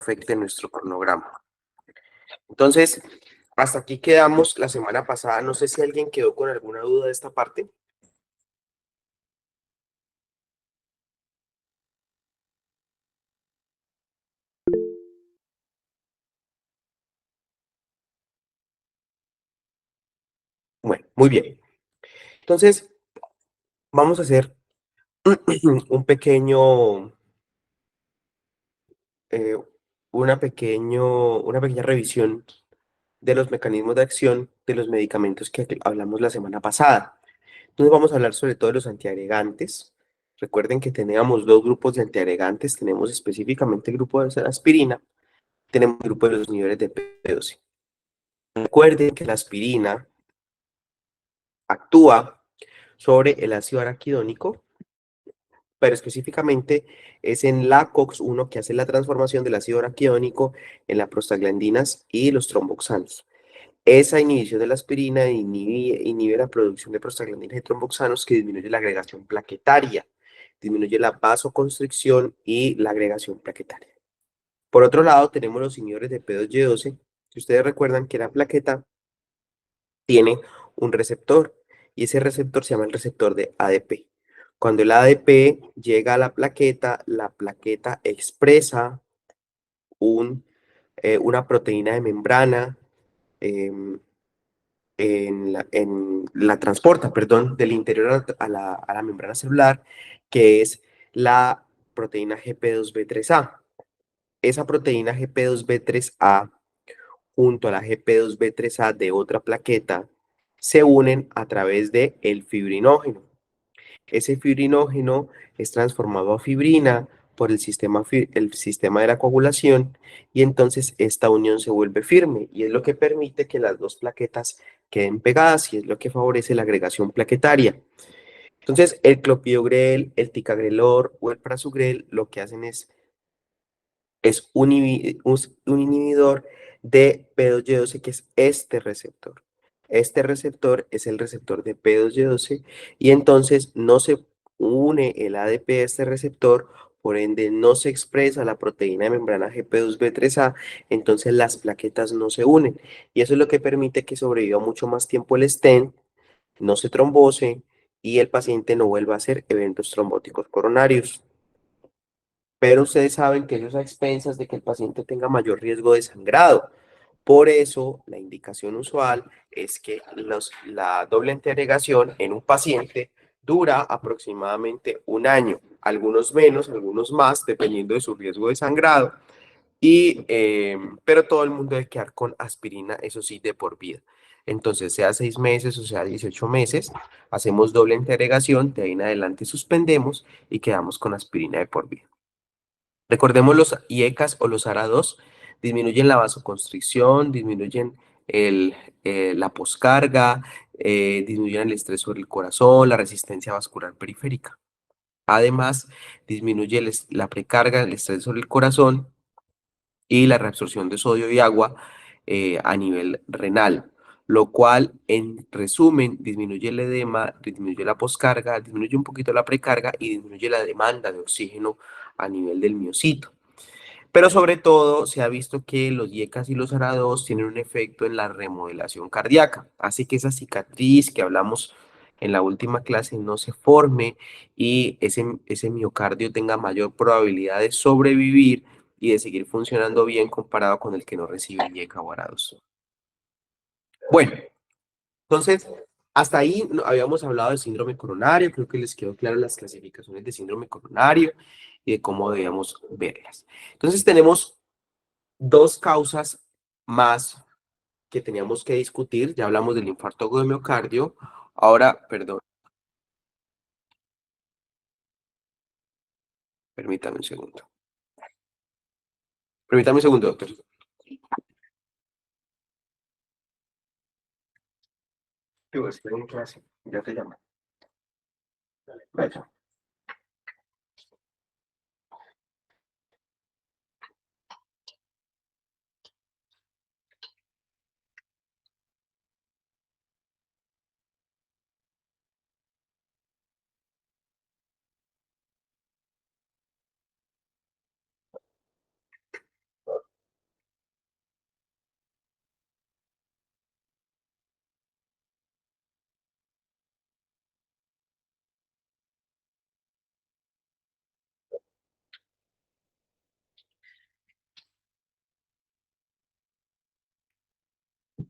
afecte nuestro cronograma. Entonces, hasta aquí quedamos la semana pasada. No sé si alguien quedó con alguna duda de esta parte. Bueno, muy bien. Entonces, vamos a hacer un pequeño, eh, una pequeña revisión de los mecanismos de acción de los medicamentos que hablamos la semana pasada. Entonces vamos a hablar sobre todo de los antiagregantes. Recuerden que teníamos dos grupos de antiagregantes. Tenemos específicamente el grupo de aspirina, tenemos el grupo de los niveles de P12. Recuerden que la aspirina actúa sobre el ácido araquidónico, pero específicamente es en la COX-1 que hace la transformación del ácido araquidónico en las prostaglandinas y los tromboxanos. Esa inhibición de la aspirina inhibe la producción de prostaglandinas y tromboxanos, que disminuye la agregación plaquetaria, disminuye la vasoconstricción y la agregación plaquetaria. Por otro lado, tenemos los inhibidores de P2Y12, que ustedes recuerdan que la plaqueta tiene un receptor, y ese receptor se llama el receptor de ADP. Cuando el ADP llega a la plaqueta expresa una proteína de membrana, em, la transporta, perdón, del interior a la membrana celular, que es la proteína GP2B3A. Esa proteína GP2B3A junto a la GP2B3A de otra plaqueta se unen a través de el fibrinógeno. Ese fibrinógeno es transformado a fibrina por el sistema de la coagulación, y entonces esta unión se vuelve firme y es lo que permite que las dos plaquetas queden pegadas y es lo que favorece la agregación plaquetaria. Entonces, el clopidogrel, el ticagrelor o el prasugrel lo que hacen es un inhibidor de P2Y12, que es este receptor. Este receptor es el receptor de P2Y12 y entonces no se une el ADP a este receptor, por ende no se expresa la proteína de membrana GP2B3A, entonces las plaquetas no se unen y eso es lo que permite que sobreviva mucho más tiempo el stent, no se trombose y el paciente no vuelva a hacer eventos trombóticos coronarios. Pero ustedes saben que eso es a expensas de que el paciente tenga mayor riesgo de sangrado. Por eso, la indicación usual es que la doble antiagregación en un paciente dura aproximadamente un año, algunos menos, algunos más, dependiendo de su riesgo de sangrado. Pero todo el mundo debe quedar con aspirina, eso sí, de por vida. Entonces, sea 6 meses o sea 18 meses, hacemos doble antiagregación, de ahí en adelante suspendemos y quedamos con aspirina de por vida. Recordemos los IECAS o los ARA2 disminuyen la vasoconstricción, disminuyen la poscarga, disminuyen el estrés sobre el corazón, la resistencia vascular periférica. Además, disminuye la precarga, el estrés sobre el corazón y la reabsorción de sodio y agua a nivel renal, lo cual, en resumen, disminuye el edema, disminuye la poscarga, disminuye un poquito la precarga y disminuye la demanda de oxígeno a nivel del miocito. Pero sobre todo se ha visto que los IECAS y los ARA2 tienen un efecto en la remodelación cardíaca, así que esa cicatriz que hablamos en la última clase no se forme y ese miocardio tenga mayor probabilidad de sobrevivir y de seguir funcionando bien comparado con el que no recibe IECA o ARA2. Bueno, entonces, hasta ahí habíamos hablado de síndrome coronario, creo que les quedó claro las clasificaciones de síndrome coronario y de cómo debíamos verlas. Entonces tenemos dos causas más que teníamos que discutir. Ya hablamos del infarto agudo de miocardio. Ahora, perdón, permítame un segundo. Permítame un segundo, doctor. Yo estoy en clase, ya te llamo. Vaya.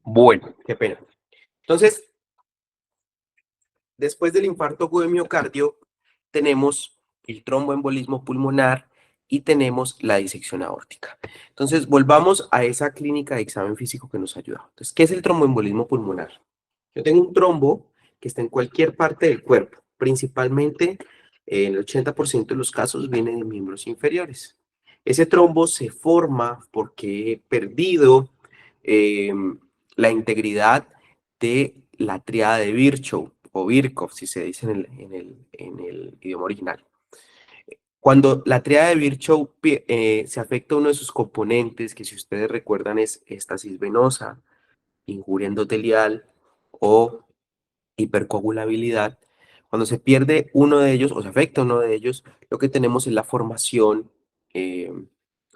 Bueno, qué pena. Entonces, después del infarto agudo de miocardio, tenemos el tromboembolismo pulmonar y tenemos la disección aórtica. Entonces, volvamos a esa clínica de examen físico que nos ayuda. Entonces, ¿qué es el tromboembolismo pulmonar? Yo tengo un trombo que está en cualquier parte del cuerpo, principalmente en el 80% de los casos viene de miembros inferiores. Ese trombo se forma porque he perdido eh, la integridad de la tríada de Virchow o Virchow, si se dice en el idioma original. Cuando la tríada de Virchow se afecta a uno de sus componentes, que si ustedes recuerdan es estasis venosa, injuria endotelial o hipercoagulabilidad, cuando se pierde uno de ellos o se afecta uno de ellos, lo que tenemos es la formación eh,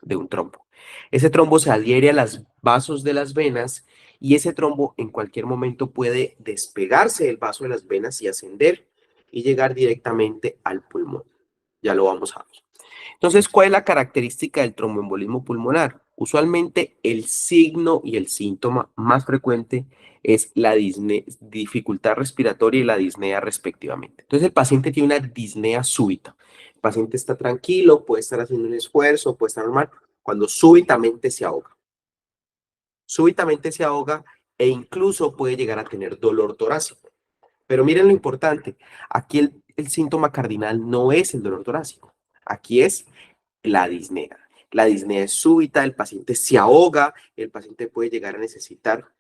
de un trombo. Ese trombo se adhiere a los vasos de las venas y ese trombo en cualquier momento puede despegarse del vaso de las venas y ascender y llegar directamente al pulmón. Ya lo vamos a ver. Entonces, ¿cuál es la característica del tromboembolismo pulmonar? Usualmente el signo y el síntoma más frecuente es la dificultad respiratoria y la disnea respectivamente. Entonces el paciente tiene una disnea súbita. El paciente está tranquilo, puede estar haciendo un esfuerzo, puede estar normal, cuando súbitamente se ahoga. Súbitamente se ahoga e incluso puede llegar a tener dolor torácico. Pero miren lo importante, aquí el síntoma cardinal no es el dolor torácico, aquí es la disnea. La disnea es súbita, el paciente se ahoga, el paciente puede llegar a necesitar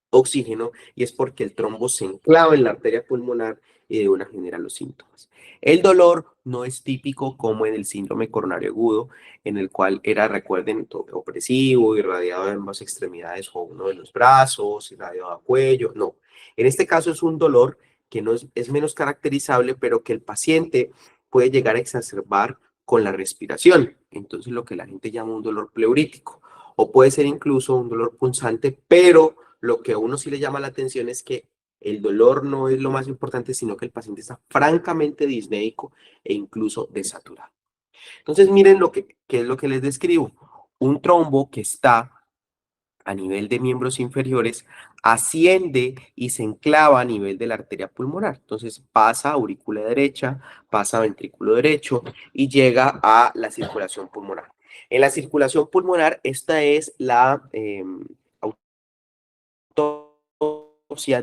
oxígeno y es porque el trombo se enclava en la arteria pulmonar y de una genera los síntomas. El dolor no es típico como en el síndrome coronario agudo, en el cual era, recuerden, opresivo, irradiado de ambas extremidades o uno de los brazos, irradiado a cuello. No, en este caso es un dolor que no es menos caracterizable, pero que el paciente puede llegar a exacerbar con la respiración. Entonces, lo que la gente llama un dolor pleurítico, o puede ser incluso un dolor punzante, pero lo que a uno sí le llama la atención es que el dolor no es lo más importante, sino que el paciente está francamente disnéico e incluso desaturado. Entonces, miren qué es lo que les describo. Un trombo que está a nivel de miembros inferiores asciende y se enclava a nivel de la arteria pulmonar. Entonces pasa a aurícula derecha, pasa a ventrículo derecho y llega a la circulación pulmonar. En la circulación pulmonar, esta es la autopsia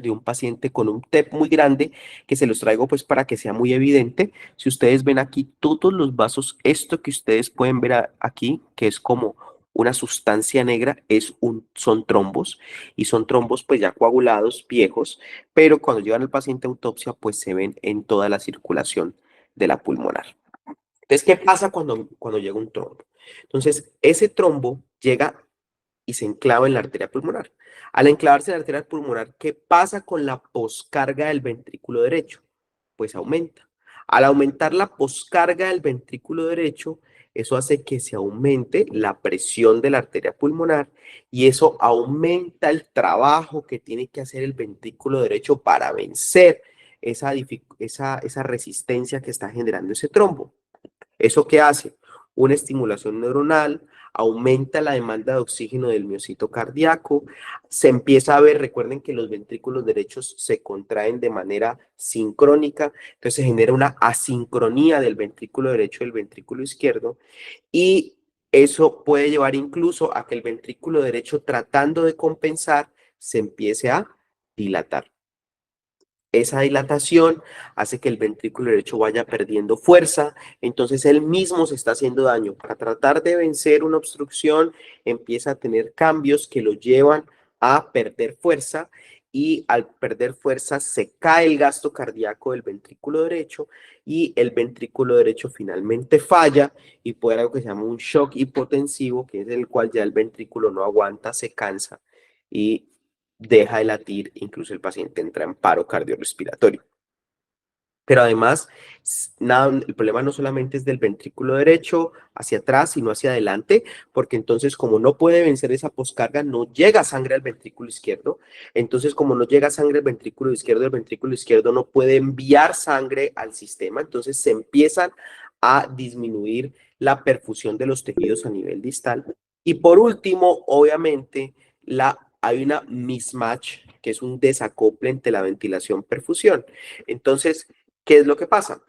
de un paciente con un TEP muy grande, que se los traigo pues para que sea muy evidente. Si ustedes ven aquí todos los vasos, esto que ustedes pueden ver aquí, que es como una sustancia negra, son trombos, y son trombos pues ya coagulados, viejos, pero cuando llevan al paciente a autopsia pues se ven en toda la circulación de la pulmonar. Entonces, ¿qué pasa cuando llega un trombo? Entonces, ese trombo llega y se enclava en la arteria pulmonar. Al enclavarse en la arteria pulmonar, ¿qué pasa con la poscarga del ventrículo derecho? Pues aumenta. Al aumentar la poscarga del ventrículo derecho, eso hace que se aumente la presión de la arteria pulmonar y eso aumenta el trabajo que tiene que hacer el ventrículo derecho para vencer esa resistencia que está generando ese trombo. ¿Eso qué hace? Una estimulación neuronal, aumenta la demanda de oxígeno del miocito cardíaco, se empieza a ver, recuerden que los ventrículos derechos se contraen de manera sincrónica, entonces se genera una asincronía del ventrículo derecho y del ventrículo izquierdo, y eso puede llevar incluso a que el ventrículo derecho, tratando de compensar, se empiece a dilatar. Esa dilatación hace que el ventrículo derecho vaya perdiendo fuerza, entonces él mismo se está haciendo daño. Para tratar de vencer una obstrucción, empieza a tener cambios que lo llevan a perder fuerza y al perder fuerza se cae el gasto cardíaco del ventrículo derecho y el ventrículo derecho finalmente falla y puede haber algo que se llama un shock hipotensivo, que es el cual ya el ventrículo no aguanta, se cansa y deja de latir, incluso el paciente entra en paro cardiorrespiratorio. Pero además, el problema no solamente es del ventrículo derecho hacia atrás, sino hacia adelante, porque entonces como no puede vencer esa poscarga, no llega sangre al ventrículo izquierdo. Entonces, como no llega sangre al ventrículo izquierdo, el ventrículo izquierdo no puede enviar sangre al sistema. Entonces se empiezan a disminuir la perfusión de los tejidos a nivel distal. Y por último, obviamente, la hay una mismatch, que es un desacople entre la ventilación-perfusión. Entonces, ¿qué es lo que pasa?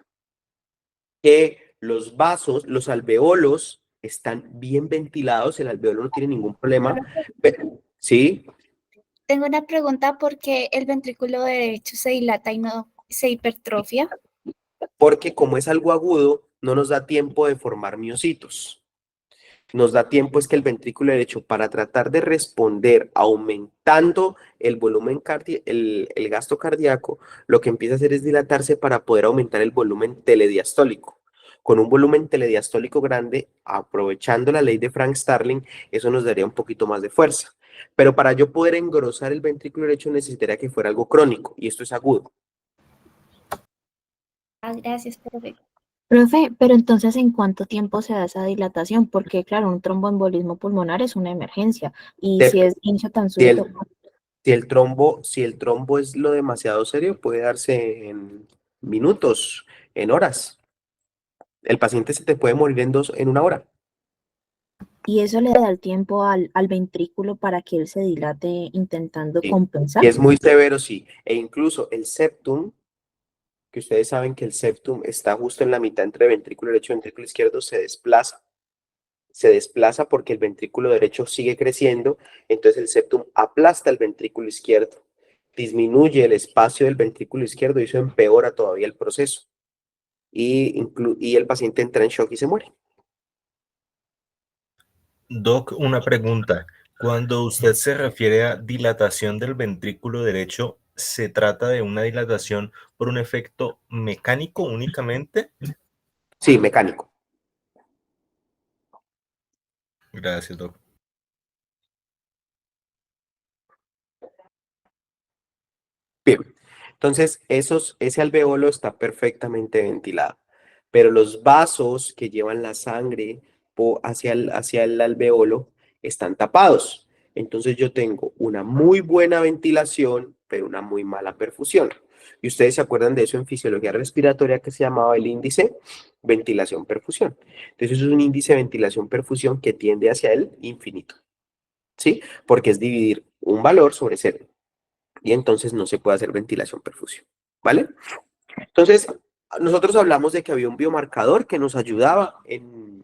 Que los vasos, los alveolos, están bien ventilados, el alveolo no tiene ningún problema. ¿Sí? Tengo una pregunta, ¿por qué el ventrículo derecho se dilata y no se hipertrofia? Porque como es algo agudo, no nos da tiempo de formar miocitos. Nos da tiempo es que el ventrículo derecho, para tratar de responder aumentando el volumen el gasto cardíaco, lo que empieza a hacer es dilatarse para poder aumentar el volumen telediastólico. Con un volumen telediastólico grande, aprovechando la ley de Frank Starling, eso nos daría un poquito más de fuerza. Pero para yo poder engrosar el ventrículo derecho necesitaría que fuera algo crónico, y esto es agudo. Ah, gracias, profe. Profe, pero entonces, ¿en cuánto tiempo se da esa dilatación? Porque, claro, un tromboembolismo pulmonar es una emergencia y si De- es inicio tan si súbito, el, si el trombo es lo demasiado serio, puede darse en minutos, en horas. El paciente se te puede morir en una hora. y eso le da el tiempo al ventrículo para que él se dilate intentando Sí. Y compensar. es muy severo, sí. E incluso el septum, que ustedes saben que el septum está justo en la mitad entre ventrículo derecho y ventrículo izquierdo, se desplaza. Se desplaza porque el ventrículo derecho sigue creciendo, entonces el septum aplasta el ventrículo izquierdo, disminuye el espacio del ventrículo izquierdo y eso empeora todavía el proceso. Y el paciente entra en shock y se muere. Doc, una pregunta. Cuando usted se refiere a dilatación del ventrículo derecho, ¿se trata de una dilatación por un efecto mecánico únicamente? Sí, mecánico. Gracias, Doc. Bien, entonces ese alveolo está perfectamente ventilado, pero los vasos que llevan la sangre hacia el alveolo están tapados. Entonces yo tengo una muy buena ventilación, pero una muy mala perfusión. Y ustedes se acuerdan de eso en fisiología respiratoria que se llamaba el índice ventilación-perfusión. Entonces es un índice de ventilación-perfusión que tiende hacia el infinito, ¿sí? Porque es dividir un valor sobre cero y entonces no se puede hacer ventilación-perfusión, ¿vale? Entonces, nosotros hablamos de que había un biomarcador que nos ayudaba en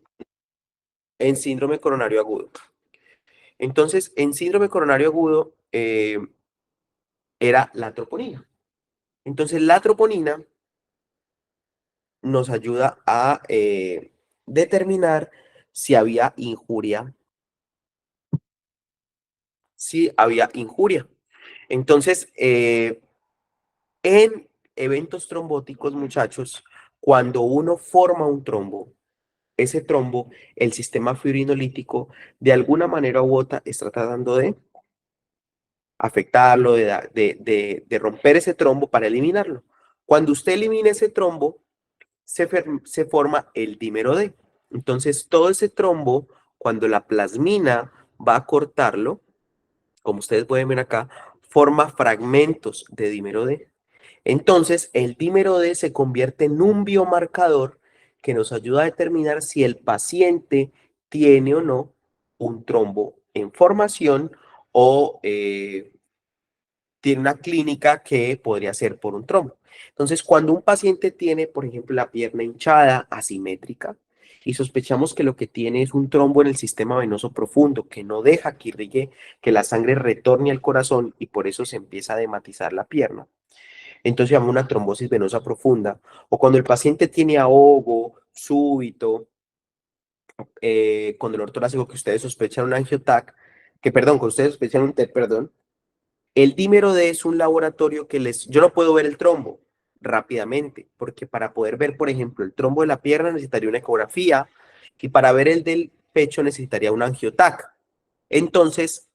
síndrome coronario agudo. Entonces, en síndrome coronario agudo era la troponina. Entonces, la troponina nos ayuda a determinar si había injuria. Si había injuria. Entonces, en eventos trombóticos, muchachos, cuando uno forma un trombo, ese trombo, el sistema fibrinolítico, de alguna manera u otra, está tratando de afectarlo, de romper ese trombo para eliminarlo. Cuando usted elimina ese trombo, se forma el dímero D. Entonces, todo ese trombo, cuando la plasmina va a cortarlo, como ustedes pueden ver acá, forma fragmentos de dímero D. Entonces, el dímero D se convierte en un biomarcador que nos ayuda a determinar si el paciente tiene o no un trombo en formación o tiene una clínica que podría ser por un trombo. Entonces, cuando un paciente tiene, por ejemplo, la pierna hinchada, asimétrica, y sospechamos que lo que tiene es un trombo en el sistema venoso profundo que no deja que irrigue, que la sangre retorne al corazón y por eso se empieza a dematizar la pierna. Entonces se llama una trombosis venosa profunda. O cuando el paciente tiene ahogo súbito, con dolor torácico que ustedes sospechan un angiotac, que perdón, que ustedes sospechan un TED, perdón, el dímero D es un laboratorio que yo no puedo ver el trombo rápidamente, porque para poder ver, por ejemplo, el trombo de la pierna necesitaría una ecografía y para ver el del pecho necesitaría un angiotac. Entonces,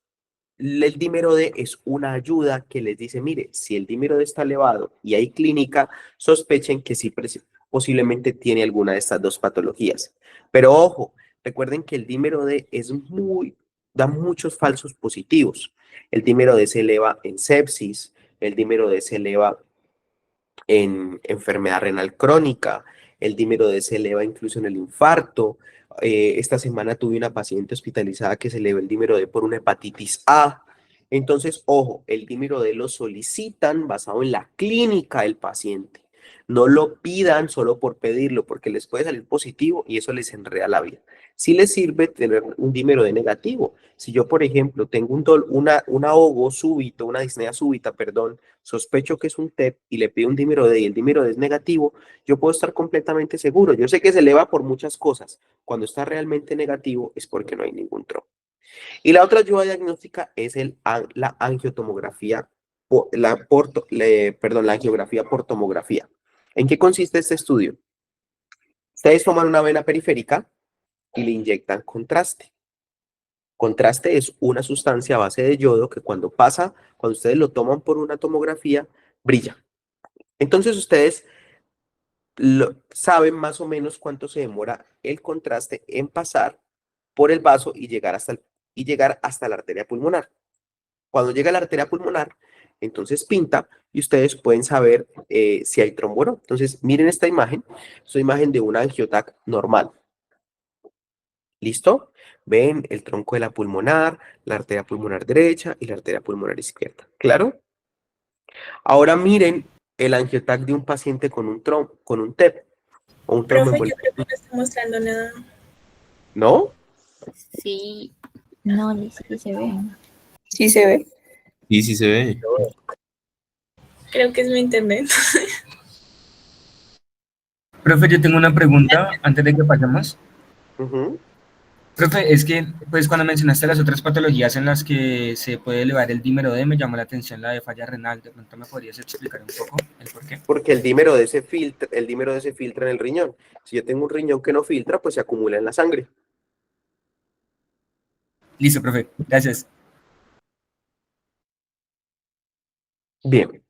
el dímero D es una ayuda que les dice, mire, si el dímero D está elevado y hay clínica, sospechen que sí posiblemente tiene alguna de estas dos patologías. Pero ojo, recuerden que el dímero D da muchos falsos positivos. El dímero D se eleva en sepsis, el dímero D se eleva en enfermedad renal crónica, el dímero D se eleva incluso en el infarto. Esta semana tuve una paciente hospitalizada que se elevó el dímero D por una hepatitis A. Entonces, ojo, el dímero D lo solicitan basado en la clínica del paciente. No lo pidan solo por pedirlo, porque les puede salir positivo y eso les enreda la vida. Sí les sirve tener un dímero D negativo. Si yo, por ejemplo, tengo un ahogo súbito, una disnea súbita, perdón, sospecho que es un TEP y le pido un dímero D y el dímero D es negativo, yo puedo estar completamente seguro. Yo sé que se eleva por muchas cosas. Cuando está realmente negativo es porque no hay ningún trombo. Y la otra ayuda diagnóstica es la angiotomografía, la angiografía por tomografía. ¿En qué consiste este estudio? Ustedes toman una vena periférica y le inyectan contraste. Contraste es una sustancia a base de yodo que cuando ustedes lo toman por una tomografía, brilla. Entonces ustedes saben más o menos cuánto se demora el contraste en pasar por el vaso y llegar hasta la arteria pulmonar. Cuando llega a la arteria pulmonar, entonces pinta y ustedes pueden saber si hay trombo o no. Entonces, miren esta imagen. Es una imagen de una angiotac normal. ¿Listo? Ven el tronco de la pulmonar, la arteria pulmonar derecha y la arteria pulmonar izquierda. ¿Claro? Ahora miren el angiotac de un paciente con un TEP o un Profe, yo tromboembolismo. creo que no está mostrando nada. ¿No? Sí, No, sí se ve. sí se ve. Sí, sí se ve. Creo que es mi internet. Profe, yo tengo una pregunta antes de que pasemos. Ujú. Profe, es que pues cuando mencionaste las otras patologías en las que se puede elevar el dímero D, me llamó la atención la de falla renal. ¿De pronto me podrías explicar un poco el por qué? Porque el dímero D se filtra en el riñón. Si yo tengo un riñón que no filtra, pues se acumula en la sangre. Listo, profe. Gracias. Bien.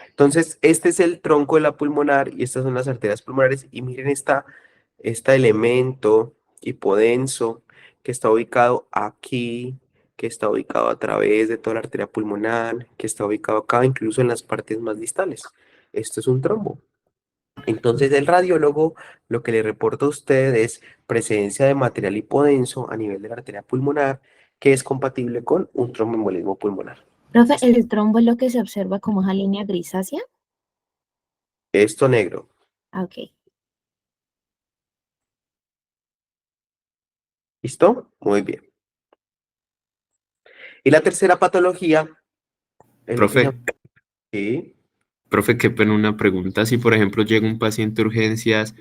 Entonces, este es el tronco de la pulmonar y estas son las arterias pulmonares. Y miren este elemento hipodenso que está ubicado aquí, que está ubicado a través de toda la arteria pulmonar, que está ubicado acá, incluso en las partes más distales. Esto es un trombo. Entonces, el radiólogo lo que le reporta a usted es presencia de material hipodenso a nivel de la arteria pulmonar que es compatible con un tromboembolismo pulmonar. Profe, ¿el trombo es lo que se observa como esa línea grisácea? Esto negro. Ah, ok. ¿Listo? Muy bien. Y la tercera patología es lo que se Profe, llama. Sí. profe, qué pena una pregunta. Si, por ejemplo, llega un paciente de urgencias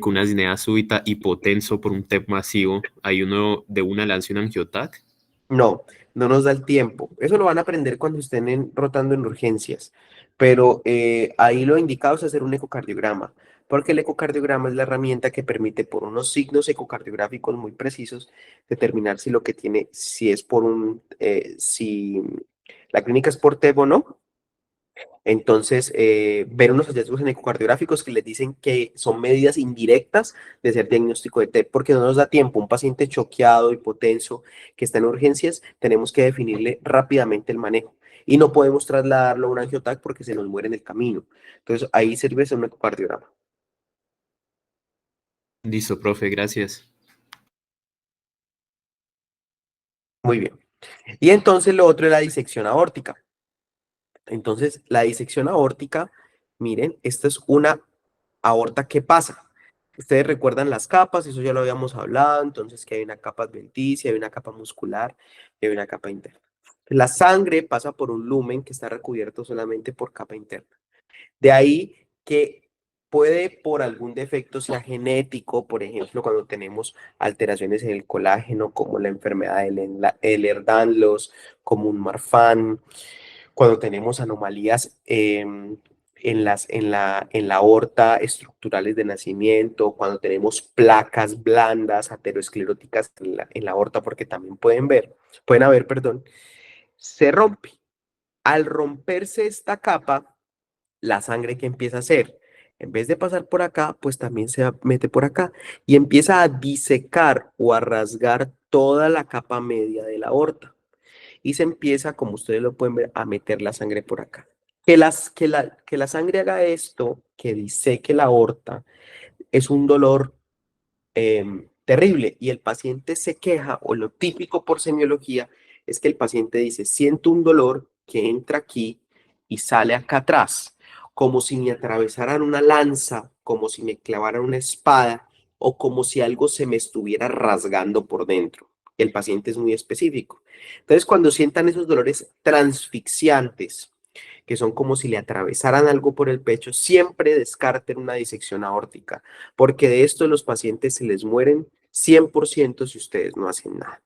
con una disnea súbita hipotenso por un TEP masivo, ¿hay uno de una lance un angiotac? No, no nos da el tiempo. Eso lo van a aprender cuando estén rotando en urgencias. Pero ahí lo indicado es hacer un ecocardiograma, porque el ecocardiograma es la herramienta que permite por unos signos ecocardiográficos muy precisos determinar si lo que tiene, si la clínica es por TEB o no. Entonces, ver unos hallazgos en ecocardiográficos que les dicen que son medidas indirectas de ser diagnóstico de TEP, porque no nos da tiempo. Un paciente choqueado, hipotenso, que está en urgencias, tenemos que definirle rápidamente el manejo. Y no podemos trasladarlo a un angiotac porque se nos muere en el camino. Entonces, ahí sirve hacer un ecocardiograma. Listo, profe, gracias. Muy bien. Y entonces lo otro es la disección aórtica. Entonces, la disección aórtica, miren, esta es una aorta que pasa. Ustedes recuerdan las capas, eso ya lo habíamos hablado, entonces que hay una capa adventicia, hay una capa muscular y hay una capa interna. La sangre pasa por un lumen que está recubierto solamente por capa interna. De ahí que puede por algún defecto sea genético, por ejemplo, cuando tenemos alteraciones en el colágeno, como la enfermedad de Ehlers-Danlos, como un Marfan, cuando tenemos anomalías en la aorta estructurales de nacimiento, cuando tenemos placas blandas ateroscleróticas en la aorta, porque también pueden haber, perdón, se rompe. Al romperse esta capa, la sangre que empieza a hacer, en vez de pasar por acá, pues también se mete por acá y empieza a disecar o a rasgar toda la capa media de la aorta y se empieza, como ustedes lo pueden ver, a meter la sangre por acá. Que la sangre haga esto, que diseque la aorta, es un dolor terrible y el paciente se queja, o lo típico por semiología es que el paciente dice, siento un dolor que entra aquí y sale acá atrás, como si me atravesaran una lanza, como si me clavaran una espada o como si algo se me estuviera rasgando por dentro. El paciente es muy específico. Entonces, cuando sientan esos dolores transfixiantes, que son como si le atravesaran algo por el pecho, siempre descarten una disección aórtica, porque de esto los pacientes se les mueren 100% si ustedes no hacen nada.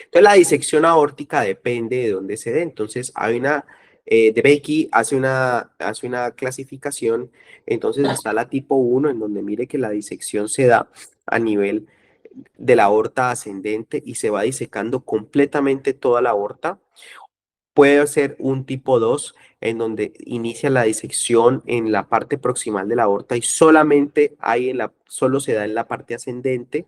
Entonces, la disección aórtica depende de dónde se dé. Entonces, hay una, de Becky hace una clasificación. Entonces, está la tipo 1, en donde mire que la disección se da a nivel de la aorta ascendente y se va disecando completamente toda la aorta. Puede ser un tipo 2, en donde inicia la disección en la parte proximal de la aorta y solamente solo se da en la parte ascendente.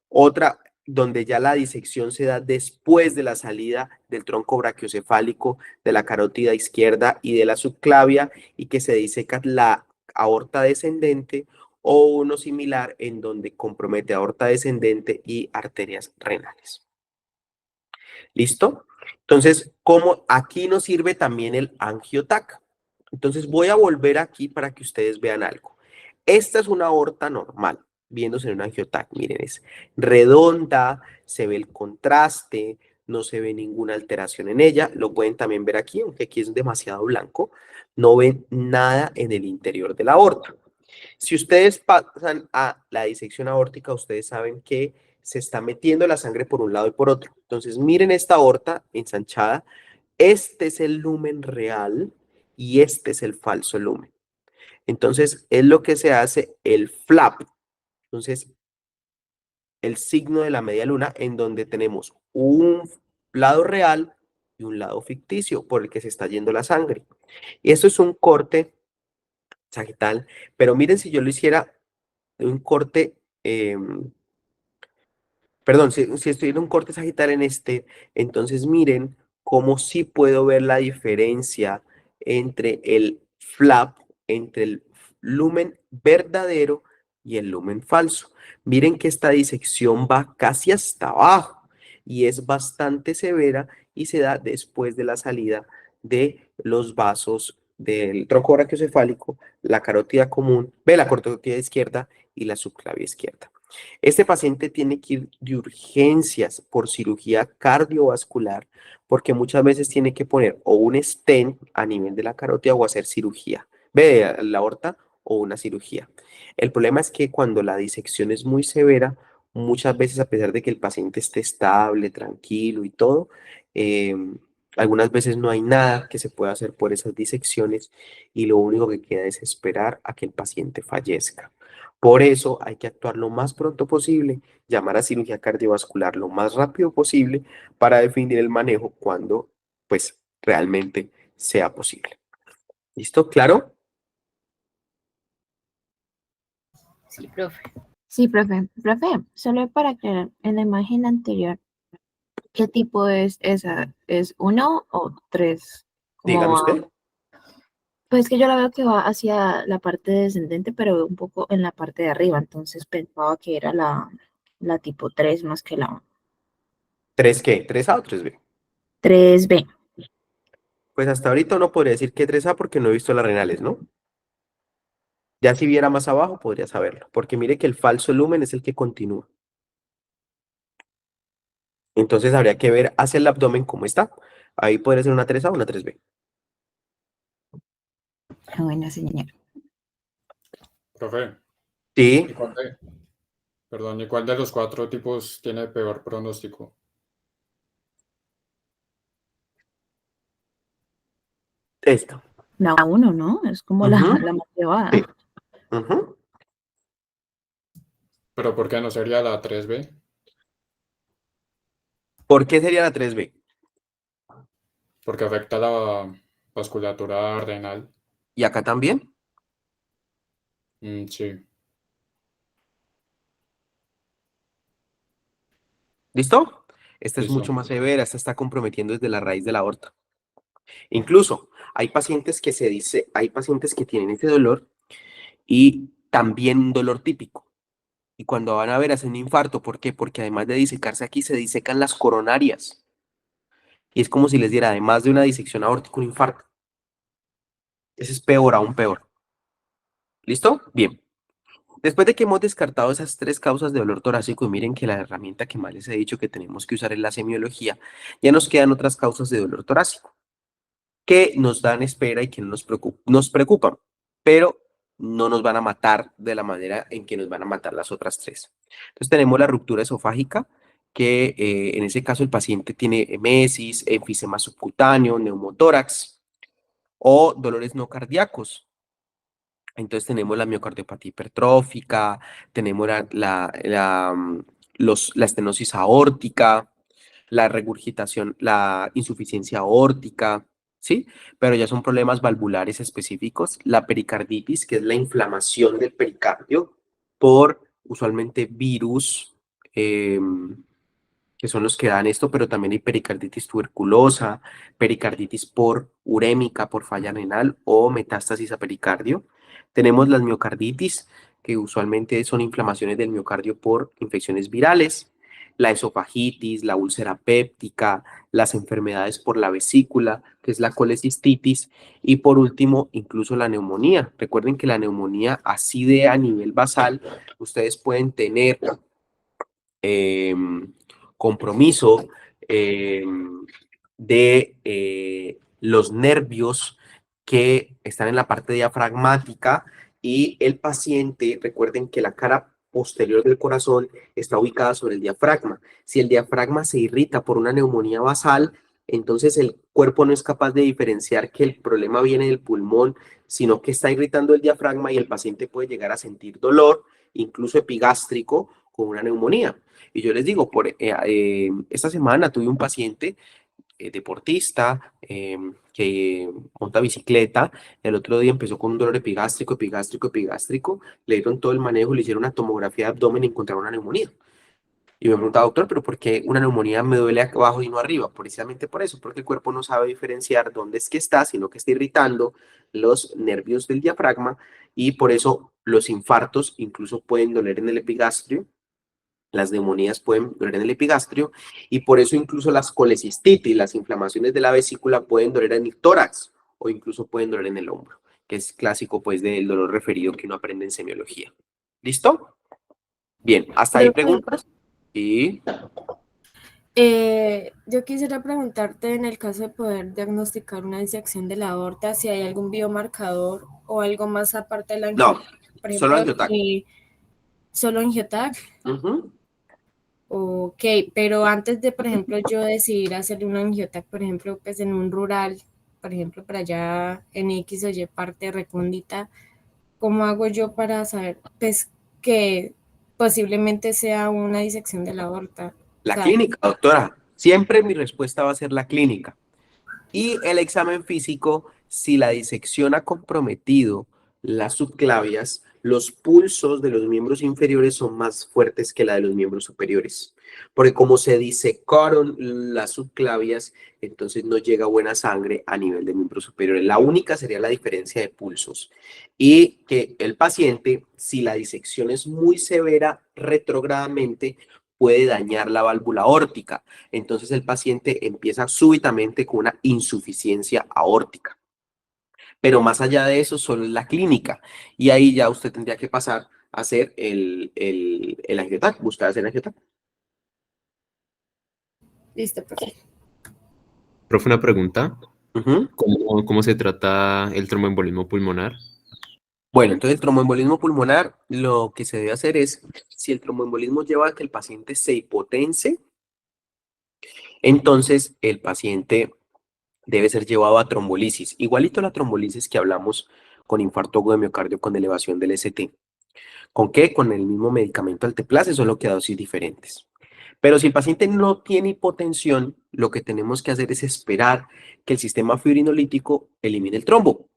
Otra, donde ya la disección se da después de la salida del tronco brachiocefálico, de la carótida izquierda y de la subclavia, y que se diseca la aorta descendente, o uno similar en donde compromete aorta descendente y arterias renales. ¿Listo? Entonces, como aquí nos sirve también el angiotac. Entonces, voy a volver aquí para que ustedes vean algo. Esta es una aorta normal, viéndose en un angiotac. Miren, es redonda, se ve el contraste, no se ve ninguna alteración en ella. Lo pueden también ver aquí, aunque aquí es demasiado blanco. No ven nada en el interior de la aorta. Si ustedes pasan a la disección aórtica, ustedes saben que se está metiendo la sangre por un lado y por otro. Entonces, miren esta aorta ensanchada. Este es el lumen real y este es el falso lumen. Entonces, es lo que se hace el flap. Entonces, el signo de la media luna, en donde tenemos un lado real y un lado ficticio por el que se está yendo la sangre. Y esto es un corte sagital, pero miren, si yo lo hiciera un corte, perdón, si estoy en un corte sagital en este, entonces miren cómo sí puedo ver la diferencia entre el flap, entre el lumen verdadero y el lumen falso. Miren que esta disección va casi hasta abajo y es bastante severa y se da después de la salida de los vasos del tronco brachiocefálico, la carótida común, la carótida izquierda y la subclavia izquierda. Este paciente tiene que ir de urgencias por cirugía cardiovascular porque muchas veces tiene que poner o un stent a nivel de la carótida o hacer cirugía, la aorta o una cirugía. El problema es que cuando la disección es muy severa, muchas veces, a pesar de que el paciente esté estable, tranquilo y todo, algunas veces no hay nada que se pueda hacer por esas disecciones y lo único que queda es esperar a que el paciente fallezca. Por eso hay que actuar lo más pronto posible, llamar a cirugía cardiovascular lo más rápido posible para definir el manejo cuando pues realmente sea posible. ¿Listo? ¿Claro? Sí, profe. Sí, profe. Profe, solo para aclarar, en la imagen anterior, ¿qué tipo es esa? ¿Es 1 o 3? Dígame usted. Pues que yo la veo que va hacia la parte descendente, pero un poco en la parte de arriba, entonces pensaba que era la tipo 3 más que la ¿3 qué? ¿3A o 3B? 3B. Pues hasta ahorita no podría decir que 3A porque no he visto las renales, ¿no? Ya si viera más abajo podría saberlo, porque mire que el falso lumen es el que continúa. Entonces habría que ver hacia el abdomen cómo está. Ahí podría ser una 3A o una 3B. Bueno, señor. Profe, Sí, ¿y cuál de los 4 tipos tiene peor pronóstico? esta. La 1, ¿no? Es como la más llevada. Sí. Ujú. ¿Pero por qué no sería la 3B? ¿Por qué sería la 3B? Porque afecta la vasculatura renal. ¿Y acá también? Sí. ¿Listo? Esta es Listo. mucho más severa, esta está comprometiendo desde la raíz de la aorta. Incluso hay pacientes hay pacientes que tienen ese dolor y también un dolor típico. Y cuando van a ver, hacen un infarto. ¿Por qué? Porque además de disecarse aquí, se disecan las coronarias. Y es como si les diera, además de una disección aórtica, un infarto. Ese es peor, aún peor. ¿Listo? Bien. Después de que hemos descartado esas tres causas de dolor torácico, y miren que la herramienta que más les he dicho que tenemos que usar es la semiología, ya nos quedan otras causas de dolor torácico que nos dan espera y que no nos preocupan, pero no nos van a matar de la manera en que nos van a matar las otras tres. Entonces tenemos la ruptura esofágica, que en ese caso el paciente tiene emesis, enfisema subcutáneo, neumotórax o dolores no cardíacos. Entonces tenemos la miocardiopatía hipertrófica, tenemos la estenosis aórtica, la regurgitación, la insuficiencia aórtica, ¿sí? Pero ya son problemas valvulares específicos. La pericarditis, que es la inflamación del pericardio por usualmente virus, que son los que dan esto, pero también hay pericarditis tuberculosa, pericarditis por urémica, por falla renal o metástasis a pericardio. Tenemos las miocarditis, que usualmente son inflamaciones del miocardio por infecciones virales, la esofagitis, la úlcera péptica, las enfermedades por la vesícula, que es la colecistitis, y por último, incluso la neumonía. Recuerden que la neumonía así de a nivel basal, ustedes pueden tener compromiso de los nervios que están en la parte diafragmática y el paciente, recuerden que la cara posterior del corazón está ubicada sobre el diafragma. Si el diafragma se irrita por una neumonía basal, entonces el cuerpo no es capaz de diferenciar que el problema viene del pulmón, sino que está irritando el diafragma y el paciente puede llegar a sentir dolor, incluso epigástrico, con una neumonía. Y yo les digo, esta semana tuve un paciente deportista que monta bicicleta. El otro día empezó con un dolor epigástrico. Le dieron todo el manejo, le hicieron una tomografía de abdomen y encontraron una neumonía. Y me preguntaba, doctor, ¿pero por qué una neumonía me duele abajo y no arriba? Precisamente por eso, porque el cuerpo no sabe diferenciar dónde es que está, sino que está irritando los nervios del diafragma y por eso los infartos incluso pueden doler en el epigastrio. Las neumonías pueden doler en el epigastrio y por eso incluso las colecistitis, las inflamaciones de la vesícula pueden doler en el tórax o incluso pueden doler en el hombro, que es clásico pues del dolor referido que uno aprende en semiología. ¿Listo? Bien, hasta ahí preguntas. Y Yo quisiera preguntarte, en el caso de poder diagnosticar una disección de la aorta, si hay algún biomarcador o algo más aparte de la no, por solo ejemplo, angiotac. ¿Solo angiotac? Ujú. Ok, pero antes de, por ejemplo, yo decidir hacerle un angiotac, por ejemplo, pues en un rural, por ejemplo, para allá en X o Y parte recóndita, ¿cómo hago yo para saber, pues, que posiblemente sea una disección de la aorta? O La sea, clínica, doctora. Siempre mi respuesta va a ser la clínica. Y el examen físico, si la disección ha comprometido las subclavias, los pulsos de los miembros inferiores son más fuertes que la de los miembros superiores. Porque como se disecaron las subclavias, entonces no llega buena sangre a nivel de miembros superiores. La única sería la diferencia de pulsos. Y que el paciente, si la disección es muy severa retrógradamente, puede dañar la válvula aórtica. Entonces el paciente empieza súbitamente con una insuficiencia aórtica. Pero más allá de eso, solo es la clínica. Y ahí ya usted tendría que pasar a hacer el angiotac, buscar hacer angiotac. listo, perfecto. Profe, una pregunta. Ujú. ¿Cómo se trata el tromboembolismo pulmonar? Bueno, entonces el tromboembolismo pulmonar, lo que se debe hacer es, si el tromboembolismo lleva a que el paciente se hipotense, entonces el paciente debe ser llevado a trombolisis. Igualito a la trombolisis que hablamos con infarto agudo de miocardio con elevación del ST. ¿Con qué? Con el mismo medicamento alteplase, solo que a dosis diferentes. Pero si el paciente no tiene hipotensión, lo que tenemos que hacer es esperar que el sistema fibrinolítico elimine el trombo.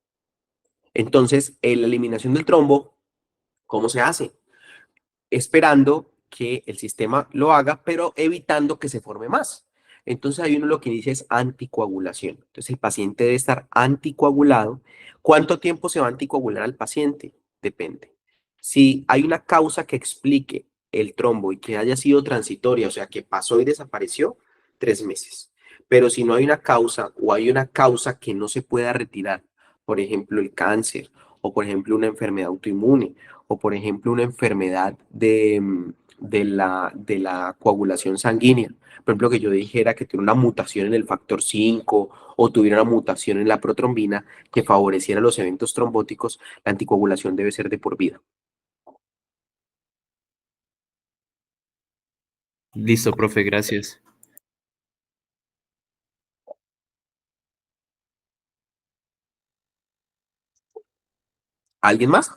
Entonces, en la eliminación del trombo, ¿cómo se hace? Esperando que el sistema lo haga, pero evitando que se forme más. Entonces ahí uno lo que dice es anticoagulación. Entonces el paciente debe estar anticoagulado. ¿Cuánto tiempo se va a anticoagular al paciente? Depende. Si hay una causa que explique el trombo y que haya sido transitoria, o sea, que pasó y desapareció, 3 meses. Pero si no hay una causa o hay una causa que no se pueda retirar, por ejemplo, el cáncer, o por ejemplo, una enfermedad autoinmune, o por ejemplo, una enfermedad de la coagulación sanguínea. Por ejemplo, que yo dijera que tuviera una mutación en el factor 5 o tuviera una mutación en la protrombina que favoreciera los eventos trombóticos, la anticoagulación debe ser de por vida. Listo, profe, gracias. ¿Alguien más?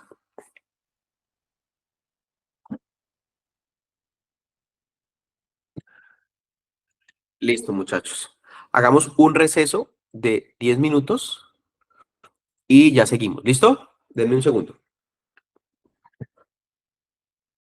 Listo, muchachos. Hagamos un receso de 10 minutos y ya seguimos. ¿Listo? Denme un segundo.